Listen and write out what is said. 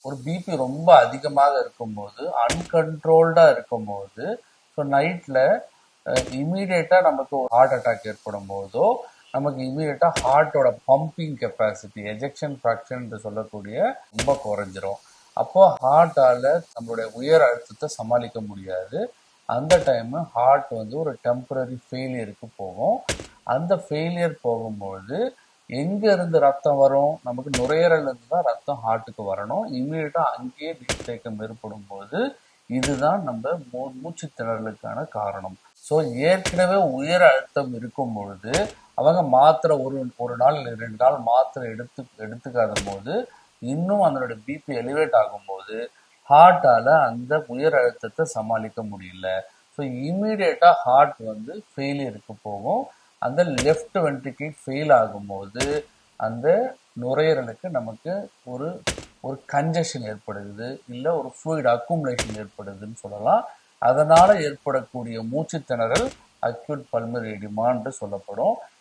ஒரு பிபி ரொம்ப அதிகமாக இருக்கும்போது, அன்கண்ட்ரோல்டா இருக்கும்போது, ஸோ நைட்ல இமீடியட்டா நமக்கு ஒரு ஹார்ட் அட்டாக் ஏற்படும் போதோ, நமக்கு இமீடியட்டா ஹார்ட்டோட பம்பிங் கெப்பாசிட்டி, எஜெக்ஷன் ஃப்ராக்ஷன் என்று சொல்லக்கூடிய ரொம்ப குறைஞ்சிரும். அப்போ ஹார்ட்டால நம்மளுடைய உயர் அழுத்தத்தை சமாளிக்க முடியாது. அந்த டைம் ஹார்ட் ஒரு டெம்பரரி ஃபெயிலியருக்கு போகும். அந்த ஃபெயிலியர் போகும்போது எங்க இருந்து ரத்தம் வரும்? நமக்கு நுரையீரல்ல இருந்து தான் ரத்தம் ஹார்ட்டுக்கு வரணும். இமீடியட்டா அங்கேயே நீர்த்தேக்கம் ஏற்படும் போது இதுதான் நம்ம மூச்சு திணறலுக்கான காரணம். ஸோ ஏற்கனவே உயர் அழுத்தம் இருக்கும் பொழுது அவங்க மாத்திரை ஒரு நாள் இல்லை 2 நாள் மாத்திரை எடுத்துக்காத போது இன்னும் அதனோட பிபி எலிவேட் ஆகும்போது ஹார்ட்டால அந்த உயர் அழுத்தத்தை சமாளிக்க முடியல. ஸோ இமீடியட்டா ஹார்ட் ஃபெயிலியருக்கு போகும். அந்த லெஃப்ட் வென்ட்ரிக்கிள் ஃபெயில் ஆகும்போது அந்த நுரையீரலுக்கு நமக்கு ஒரு ஒரு கன்ஜஷன் ஏற்படுது, இல்லை ஒரு ஃப்ளூயிட் அக்குமுலேஷன் ஏற்படுதுன்னு சொல்லலாம். அதனால ஏற்படக்கூடிய மூச்சு திணறல் அக்யூட் பல்மனரி எடிமா என்று சொல்லப்படும்.